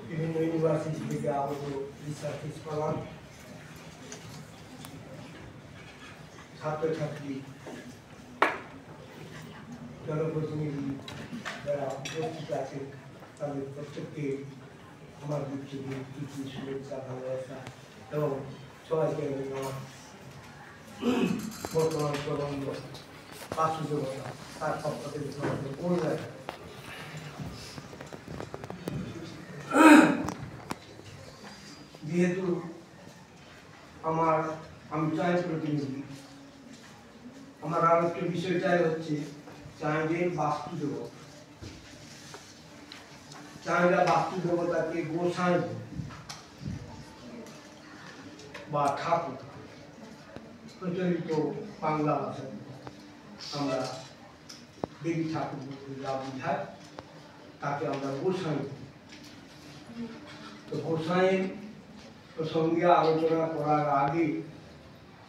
বিভিন্ন ইউনিভার্সিটি থেকে আগত রিসার্চ স্কলার, ছাত্রছাত্রী, জনপ্রতিনিধি যারা উপস্থিত আছেন তাদের প্রত্যেককে আমার দিক থেকে কিছু শুভেচ্ছা, ভালোবাসা এবং সবাইকে আমার বর্তমান প্রবন্ধ বাসুদেবতা তার পক্ষ থেকে সবাইকে বলবে। যেহেতু আমি চায়ের প্রতিনিধি, আমার আলোচ্য বিষয়টাই হচ্ছে চাঁদের বাস্তু দেবতা। চাঁদা বাস্তু দেবতাকে গোসাই বা ঠাকুর প্রচলিত বাংলা ভাষায় আমরা দেবী ঠাকুর যা বুঝায় তাকে আমরা গোসাই। তো গোসাইয়ের প্রসঙ্গে আলোচনা করার আগে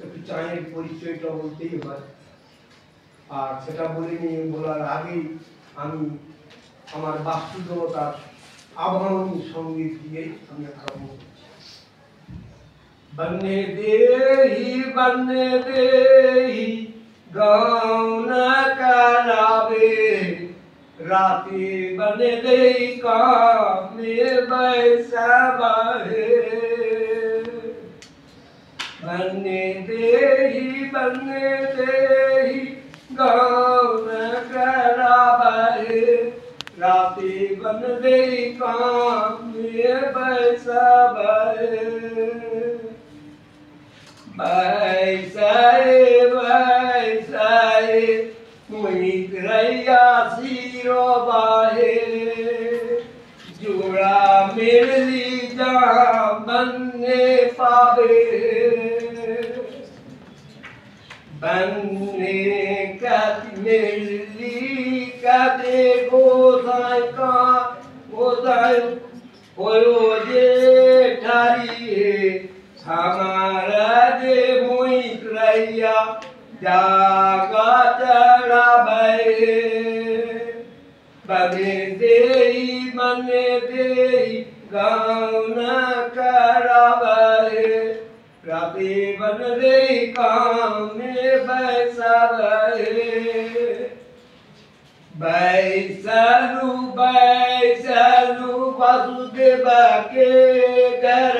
একটু চাঁদের পরিচয়টা বলতেই হয়, আর সেটা বলার আগেই আমি আমার বাস্তু দেবতার আবাহনী সঙ্গীত দিয়ে আমি আরম্ভ করছি। বন্নে দেহি গৌন করাবে রাতে বনে দেহি কামে বৈসবাহে। বন্নে দেহি গৌন করাবে রাতে বন দেহি কামে বৈসবাহে। बैसाए मुइत्रैया सिरो बाहे जोड़ा मिलली जा बनने पावे। बनने कत मिलली कते गोसाई का गोसाई होयो जे ठारी हमारा दे मुइत्रैया जागा चढ़ावे। बने देही गौन करावे राते बन देही काम में बैसावे। बैसालू वासुदेव के घर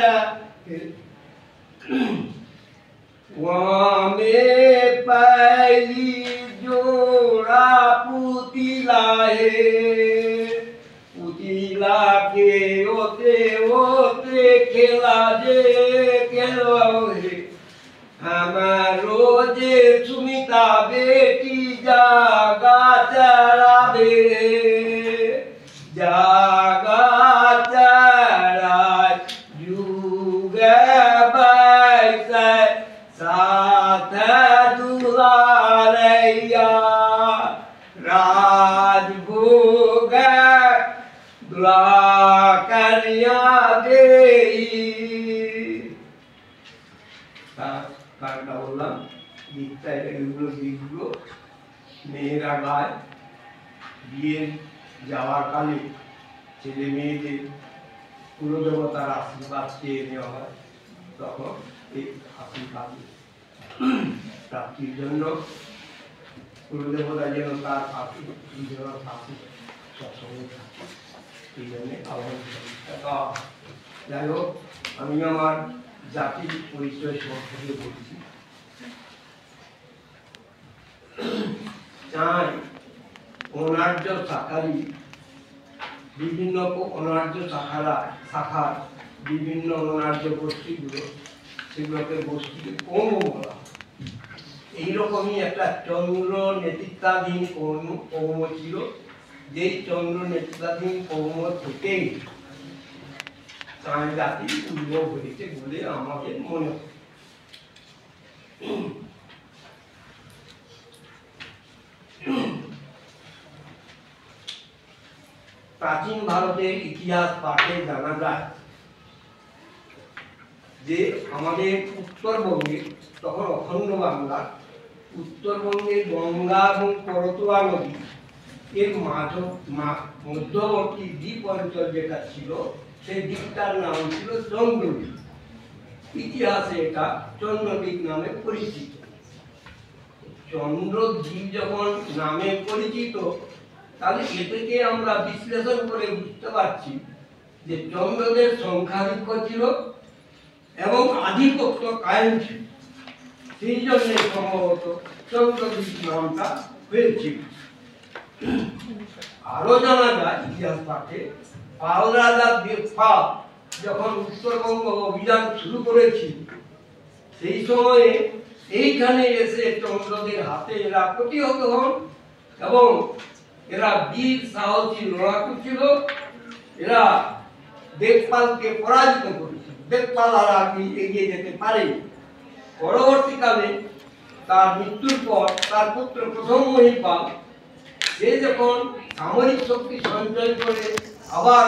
वामे पहली जोड़ा पुतिला के ओते खेला जे खेलो हमारो जे सुमिता बेटी जागा चढ़ावे। जागा चढ़ा जुग साथ दुलारैया राजभोग दुलाकन्या देई। কারণটা বললাম গীতটা এগুলো দিকগুলো মেয়েরা গায়। বিয়ে যাওয়ার কালে ছেলে মেয়েদের কুলদেবতার আশীর্বাদ চেয়ে নেওয়া হয়, তখন এই আশীর্বাদ প্রাপ্তির জন্য কুলদেবতা যেন তার পাশে সবসময় থাকে, এই জন্যে আহ্বান। যাই হোক, আমি আমার জাতির পরিচয় সম্পর্কে বলছি। চাই অনার্য শাখারই বিভিন্ন অনার্য শাখার বিভিন্ন অনার্য গোষ্ঠীগুলো, সেগুলোকে গোষ্ঠীকে কৌম বলা হয়। এইরকমই একটা চন্দ্র নেতৃত্বাধীন কৌম ছিল, যেই চন্দ্র নেতৃত্বাধীন কৌম থেকেই চাঁদ জাতি উদ্ভব হয়েছে বলে আমাদের মনে হয়। প্রাচীন ভারতের ইতিহাস পাঠে জানা যায় যে আমাদের উত্তরবঙ্গে, তখন অখণ্ড বাংলা, উত্তরবঙ্গের গঙ্গা এবং করতোয়া নদী এর মধ্যবর্তী দ্বীপ অঞ্চল যেটা ছিল সেই দ্বীপটার নাম ছিল চন্দ্রদ্বীপ। ইতিহাসে এটা চন্দ্রদ্বীপ নামে পরিচিত। চন্দ্রদ্বীপ যখন নামে পরিচিত, তাহলে এ থেকে আমরা বিশ্লেষণ করে বুঝতে পারছি যে চন্দ্রদের সংখ্যাধিক্য ছিল এবং আধিপত্য কায়েম ছিল। সেই জন্য সম্ভবত চন্দ্রদ্বীপ নামটা হয়েছিল। আরো জানা যায় ইতিহাস পাঠে, পাল রাজা দেবপাল যখন উত্তরবঙ্গ অভিযান শুরু করেছিল, সেই সময়ে এইখানে এসে চন্দ্রদের হাতে এরা প্রতিহত হন এবং এরা বীর সাহসী লড়াকু ছিল। এরা দেবপালকে পরাজিত করেছিল। দেবপাল আর আগে এগিয়ে যেতে পারেনি। পরবর্তীকালে তার মৃত্যুর পর তার পুত্র প্রথম মহিপাল সে যখন সামরিক শক্তি সঞ্চয় করে আবার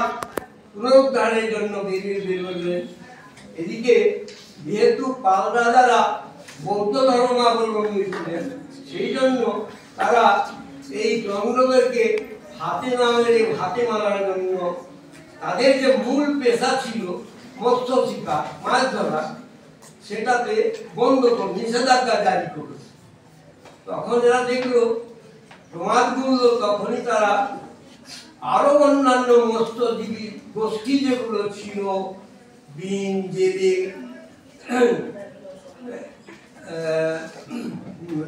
পুনরুদ্ধারের জন্য বেরোলেন, এদিকে যেহেতু পাল রাজারা বৌদ্ধ ধর্মাবলম্বী ছিলেন, সেই জন্য তারা এই চন্দ্রদেরকে হাতে মারার জন্য তাদের যে মূল পেশা ছিল মৎস্য শিকার, মাছ ধরা, সেটাতে বন্ধ করে নিষেধাজ্ঞা জারি করেছে। তখন এরা দেখলো প্রমাদগুলো, তখনই তারা আরো অন্যান্য মৎস্যজীবী গোষ্ঠী যেগুলো ছিল, বিন, জেলে,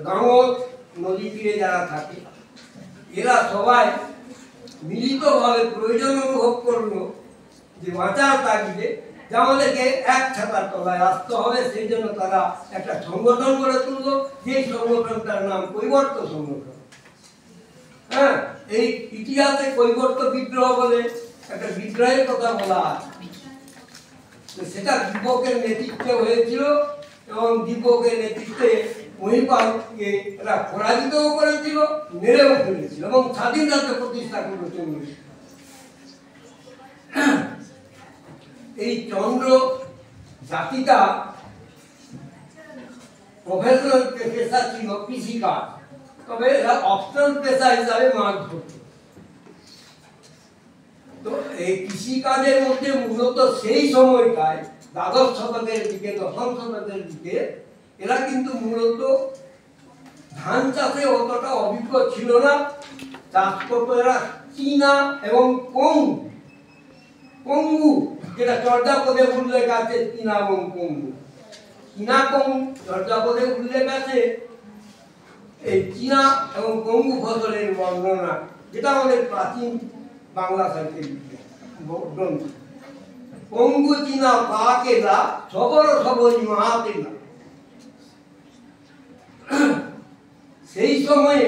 দামোদ নদী তীরে যারা থাকে, এরা সবাই মিলিতভাবে প্রয়োজন অনুভব করলো যে বাঁচার তাগিদে যে আমাদেরকে এক ছাতার তলায় আসতে হবে। সেই জন্য তারা একটা সংগঠন গড়ে তুললো, যে সংগঠনটার নাম কৈবর্ত সংগঠন। হ্যাঁ, এই ইতিহাসে কৈবর্ত বিদ্রোহ বলে একটা বিদ্রোহের কথা বলা আছে। সেটা দীপকের নেতৃত্বে হয়েছিল এবং দীপকের নেতৃত্বে মহিপালকে এরা পরাজিতও করেছিল, মেরেও ফেলেছিল এবং স্বাধীন রাজ্য প্রতিষ্ঠা করেছিল। এই চন্দ্র জাতিটা প্রফেশনাল পেশা ছিল কৃষিকাজ, তবে এরা অপশনাল পেশা হিসাবে মাছ ধরত। তো এই কৃষিকাজের মধ্যে মূলত সেই সময়টায় দ্বাদশ শতকের দিকে, দশম শতকের দিকে এরা কিন্তু মূলত ধান চাষে অতটা অভিজ্ঞ ছিল না। চাষ করতো এরা চীনা এবং কঙ্গু, যেটা চর্যাপদে উল্লেখ আছে, চীনা এবং কঙ্গু। চীনা কঙ্গু চর্যাপদে উল্লেখ আছে এই চীনা এবং কঙ্গু ফসলের বর্ণনা, যেটা আমাদের প্রাচীন বাংলা সাহিত্যের গ্রন্থ। কঙ্গু চীনা পাকেলা সবর সবরি মাহাতেলা। সেই সময়ে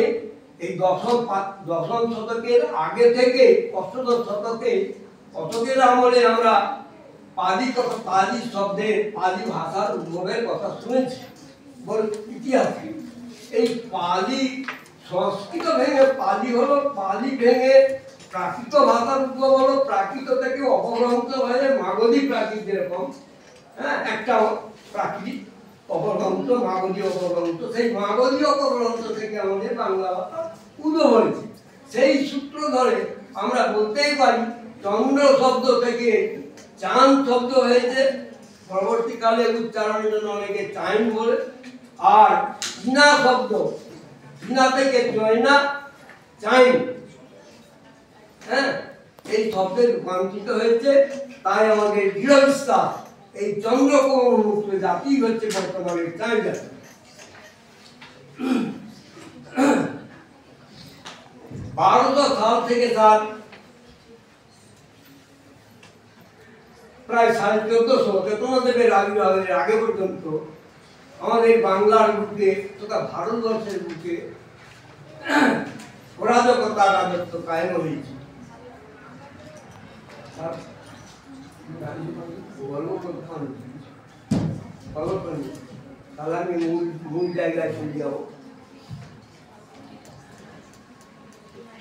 এই দশম শতকের আগে থেকে অষ্টদশ শতকের আমলে আমরা পালি শব্দের, পালি ভাষার উদ্ভবের কথা শুনেছি ইতিহাসে। এই পালি সংস্কৃত ভেঙে পালি হলো, পালি ভেঙে প্রাকৃত ভাষার উদ্ভব হলো। প্রাকৃত থেকে অপভ্রংশ হয়ে মাগধী প্রাকৃত, যেরকম হ্যাঁ একটা প্রাকৃতিক অপভ্রংশ, মাগধী অপভ্রংশ, সেই মাগধী অপভ্রংশ থেকে আমাদের বাংলা ভাষা উদ্ভব হয়েছে। সেই সূত্র ধরে আমরা বলতেই পারি চন্দ্র শব্দ থেকে চাঁদ শব্দ হয়েছে। পরবর্তীকালে উচ্চারণের জন্য অনেকে চাইন বলে। আর চীনা শব্দ, চীনা থেকে চয়না, চাইন, হ্যাঁ, এই শব্দের রূপান্তরিত হয়েছে। তাই আমাদের দৃঢ় বিশ্বাস এই চন্দ্রকৌমুক্ত জাতি হচ্ছে বর্তমানে চাই জাতি। সাল থেকে তার প্রায় 1450 চেতনাদেবের আবির্ভাবের আগে পর্যন্ত আমাদের বাংলার বুকে তথা ভারতবর্ষের বুকে অরাজকতা, রাজত্ব কায়েম হয়েছে। তাহলে আমি মূল জায়গায় চলে যাবো।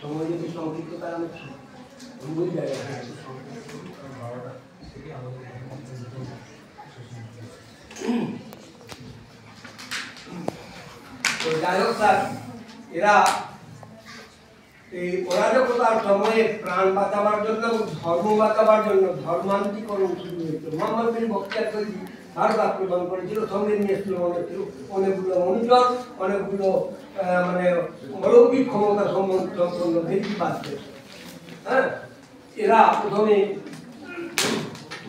সময় যদি সংক্ষিপ্ত, তার আমি মূল জায়গায় যাই হোক স্যার, এরা এই অরাজকতার সময়ে প্রাণ বাঁচাবার জন্য এবং ধর্ম বাঁচাবার জন্য ধর্মান্তরীকরণ শুরু হয়েছিল। মোহাম্মদ বিন বখতিয়ার খলজি ভারত আক্রমণ করেছিল, সঙ্গে নিয়ে এসেছিল অনেকগুলো অনুচর, অনেকগুলো মানে অলৌকিক ক্ষমতা সম্পন্ন ব্যক্তিবাদদের। হ্যাঁ, এরা প্রথমে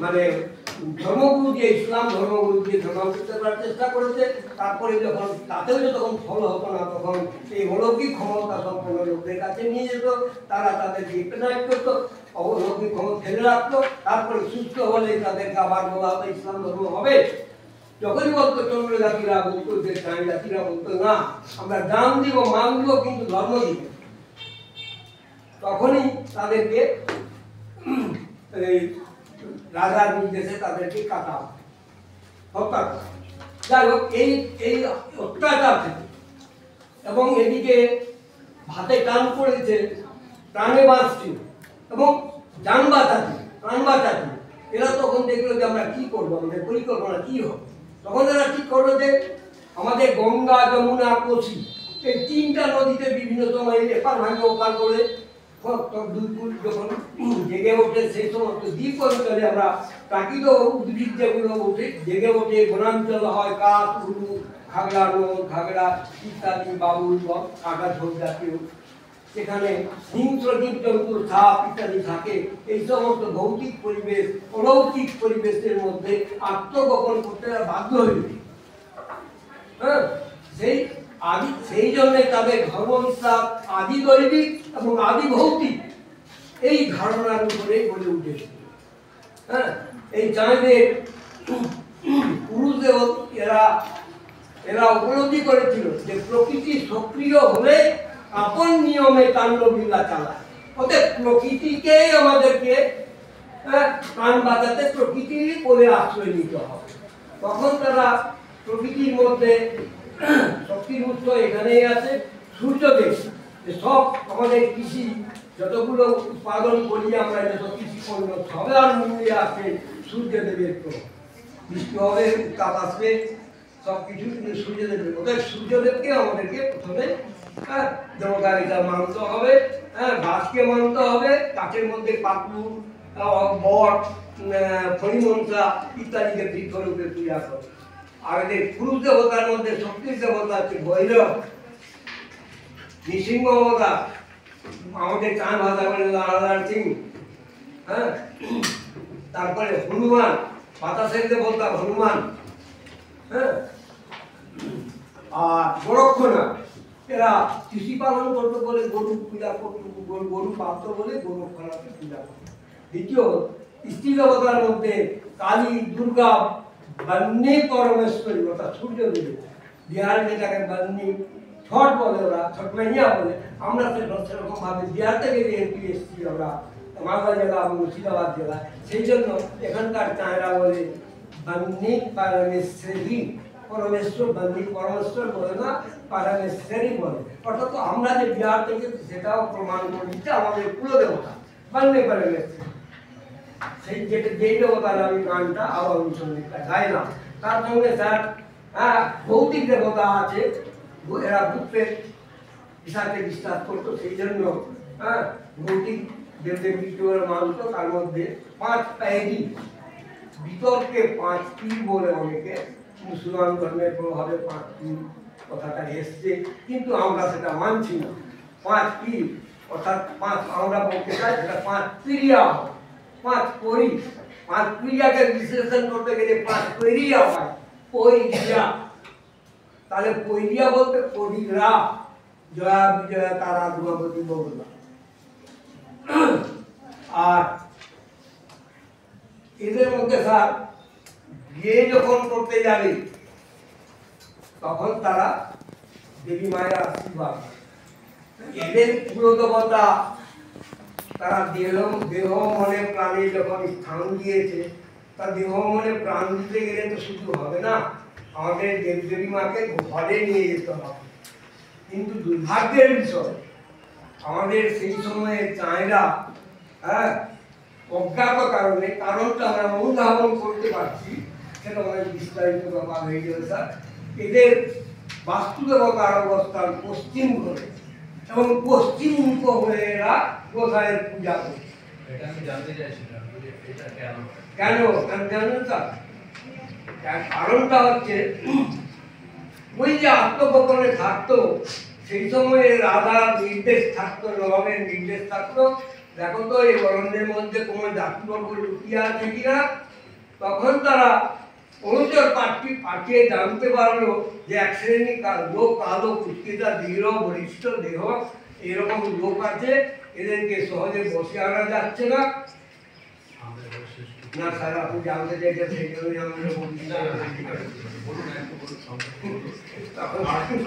মানে ধর্মগুরু দিয়ে, ইসলাম ধর্মগুরু দিয়ে ধর্মান্তরিত করার চেষ্টা করেছে। তারপরে যখন তাতেও যখন ফল হতো না, তখন এই অলৌকিক ক্ষমতা সম্পন্ন লোকদের কাছে নিয়ে যেত, তারা তাদেরকে ইপেনাইট করতো, অলৌকিক ক্ষমতা ফেলে রাখতো। তারপরে সুস্থ হলে তাদেরকে আবার বলা হতো ইসলাম ধর্ম হবে। যখনই বলতো চন্দ্র জাতিরা বলতো, যে চাই জাতিরা বলতো না আমরা দান দিব, মান দিব, কিন্তু ধর্ম দিব, তখনই তাদেরকে এই রাজার নির্দেশে তাদেরকে কাটা হত্যা করা। যাই হোক, এই অত্যাচার থেকে এবং এদিকে ভাতে টান পড়েছে, প্রাণে বাঁচছিল এবং যান বাঁচাচ্ছিল, প্রাণ বাঁচাচ্ছিল। এরা তখন দেখলো যে আমরা কি করবো, আমাদের পরিকল্পনা কি হবে। তখন এরা ঠিক করলো যে আমাদের গঙ্গা, যমুনা, কোশি এই তিনটা নদীতে বিভিন্ন সময় এপার ভাঙে ওপার করে যখন জেগে ওঠে, সেই সমস্ত দ্বীপ অঞ্চলে আমরা প্রাকৃত উদ্ভিদ যেগুলো ওঠে জেগে ওঠে, বনাঞ্চল হয়, কাঠ, উলু, ঘাগড়া, নোল, ঘাগড়া ইত্যাদি, বাবুল, কাটা ঝোপ জাতীয়, সেখানে হিংস্র জীবজন্তু, সাপ ইত্যাদি থাকে। এই সমস্ত ভৌতিক পরিবেশ, অলৌকিক পরিবেশের মধ্যে আত্মগোপন করতে বাধ্য হয়েছে। হ্যাঁ, সেই জন্য তাদের ধর্মবিশ্বাস আদি দৈবিক এবং আদি ভৌতিক এই ধারণার উপরে গড়ে উঠেছে। হ্যাঁ, এই চাঁদের পুরুষদের এরা উপলব্ধি করেছিল যে প্রকৃতি সক্রিয় হলে আপন নিয়মে তাণ্ডবলীলা চালায়, অতএব প্রকৃতিকেই আমাদেরকে প্রাণ বাঁচাতে প্রকৃতির কোলে আশ্রয় নিতে হবে। তখন তারা প্রকৃতির মধ্যে শক্তির উৎস এখানেই আছে, সূর্যদেব। সব আমাদের কৃষি যতগুলো উৎপাদন করি আমরা, যত কৃষি পণ্য সবার মূল্যে আছে সূর্যদেবের। তো বৃষ্টি হবে, উত্তাপ আসবে, সব কিছু কিন্তু সূর্যদেবের। ওদের সূর্যদেবকে আমাদেরকে প্রথমে দেবতার এটা মানতে হবে। হ্যাঁ, গাছকে মানতে হবে, গাছের মধ্যে পাকুর, বট, ফণিমনসা ইত্যাদিকে বৃক্ষরূপে পূজা করে। আর এদের পুরুষ দেবতার মধ্যে শক্তির দেবতা আছে ভৈরব, নৃসিংহ অবতার, আমাদের চান ভাষা বলে লালাদার সিং। হ্যাঁ, তারপরে হনুমান, বাতাসের দেবতা হনুমান। হ্যাঁ, আর গোরক্ষণা, এরা কৃষি পালন করতে বলে গরু পূজা করতে, গরু পাত্র বলে গোরক্ষণাকে পূজা করত। দ্বিতীয় স্ত্রী দেবতার মধ্যে কালী, দুর্গা, বন্যী পরমেশ্বরী অর্থাৎ সূর্যদেব। বিহারে যেটাকে বন্যী ছট বলে, ওরা ছট মাইয়া বলে। আমরা সেরকম ভাবে বিহার থেকে যেহেতু এসেছি আমরা, মালদা জেলা এবং মুর্শিদাবাদ জেলা, সেই জন্য এখানকার চায়রা বলে বন্যী পরমেশ্বরী। পরমেশ্বর বন্যী পরমেশ্বর বলে না, পরমেশ্বরী বলে। অর্থাৎ আমরা যে বিহার থেকে, সেটাও প্রমাণ করে দিচ্ছে আমাদের কুলদেবতা বন্যী পরমেশ্বরী। সেই যেই দেবতার আমি গানটা আবাহন সঙ্গীতটা গাইলাম, তার সঙ্গে স্যার ভৌতিক দেবতা আছে, এরা ভূতের হিসাবে বিশ্বাস করতো। সেই জন্য ভৌতিক দেবদেবীকে মানত। তার মধ্যে 5 পায়েরি, বিতর্কে 5 পীর বলে অনেকে, মুসলমান ধর্মের প্রভাবে 5 পীর কথাটা এসছে, কিন্তু আমরা সেটা মানছি না। 5 পীর অর্থাৎ 5 আমরা বলতে চাই সেটা 5 ক্রিয়া, 5 পরি। 5 ক্রিয়াকে বিশ্লেষণ করতে গেলে 5 পরিয়া হয়। পরিয়া, তাহলে পরিয়া বলতে পরিরা, জয়া, বিজয়া, তারা, দুর্গাবতী, বগুলা। আর এদের মধ্যে স্যার বিয়ে যখন করতে যাবে, তখন তারা দেবী মায়ের আশীর্বাদ। এদের কুলদেবতা তারা দেহ মনে প্রাণে যখন স্থান দিয়েছে, তা দেহ মনে প্রাণ দিতে গেলে তো শুধু হবে না, আমাদের দেবদেবী মাকে ঘরে নিয়ে যেতে হবে। কিন্তু দুর্ভাগ্যের বিষয়, আমাদের সেই সময়ে চায়রা অজ্ঞাত কারণে, কারণটা আমরা অনুধাবন করতে পারছি, সেটা অনেক বিস্তারিত ব্যাপার হয়ে গেল স্যার। এদের বাস্তুদেবতার অবস্থান পশ্চিম ঘরে। এবং পশ্চিমমুখ হয়ে এরা গোসাইয়ের পূজা করে। এটা আমি জানতে চাইছিলাম যে এটা কেন? কেন জানেন তা? তার কারণটা হচ্ছে ওই যে আত্মগোপনে থাকতো, সেই সময়ে রাধার নির্দেশ থাকতো, নবাবের নির্দেশ থাকতো, দেখো তো এই অরণ্যের মধ্যে কোনো জাতিবর্গ লুকিয়ে আছে কিনা। তখন তারা অনুচর পাঠিয়ে জানতে পারলো যে এক শ্রেণী লোক, কালো কুৎকিতা দৃঢ় বলিষ্ঠ দেহ এরকম লোক আছে, এদেরকে সহজে বসে আনা যাচ্ছে না। না স্যার, আপনি জানতে চাইছেন সেই জন্যই আমরা বলছি।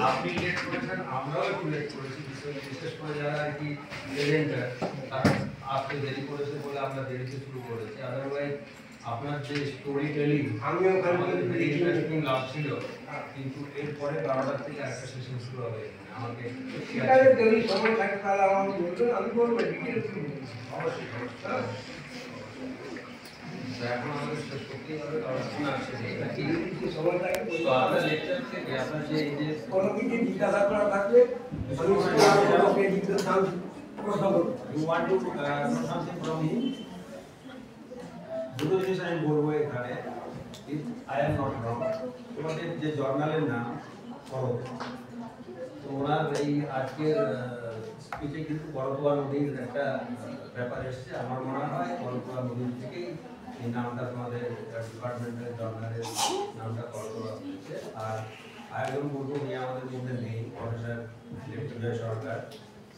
আপনি লেট করেছেন, আমরাও একটু লেট করেছি, বিশেষ করে যারা আর কি এজেন্টার তারা আসতে দেরি করেছে বলে আমরা দেরিতে শুরু করেছি। আদারওয়াইজ আপনার যে স্টোরি টেলিং আমি ওখানে ভেরি ইন্টারেস্টিং লাগছিল, কিন্তু এরপরে 12টার থেকে একটা সেশন শুরু হবে। আমাকে ঠিক আছে, যদি সময় থাকে তাহলে আমাকে বলবেন, আমি বলবো অবশ্যই এখন আমাদের শেষ করতেই হবে, কারণ আছে নাকি সময় থাকে। তো আপনার লেকচার থেকে আপনার যে এই যে কোনো কিছু জিজ্ঞাসা করা থাকলে প্রশ্ন করবো। You want to know something from him? দুটো জিনিস আমি বলবো এখানে, if I am not wrong, তোমাদের যে জার্নালের নাম করো, তো ওনার এই আজকের স্পিচে কিন্তু করতোয়া নদীর একটা ব্যাপার এসছে। আমার মনে হয় করতোয়া নদীর থেকেই এই নামটা তোমাদের ডিপার্টমেন্টের জার্নালের নামটা করতোয়া হয়েছে। আর আরেকজন বলবো, উনি আমাদের মধ্যে নেই, প্রফেসর লেফটেন্যান্ট সরকার,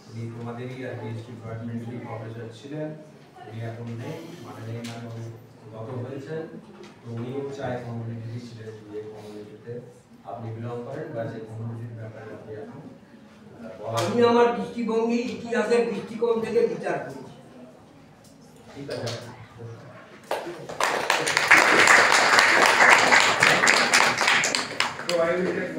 উনি তোমাদেরই আর কি ডিপার্টমেন্টেরই প্রফেসর ছিলেন। উনি এখন নেই, মানে নেই মানে উনি গত হয়েছেন। তো উনিও চায় কমিউনিটি ছিলেন, যে কমিউনিটিতে আপনি বিলং করেন বা যে কমিউনিটির ব্যাপারে আপনি এখন আমি আমার দৃষ্টিভঙ্গি ইতিহাসের দৃষ্টিকোণ থেকে বিচার করি। ঠিক আছে। So I will take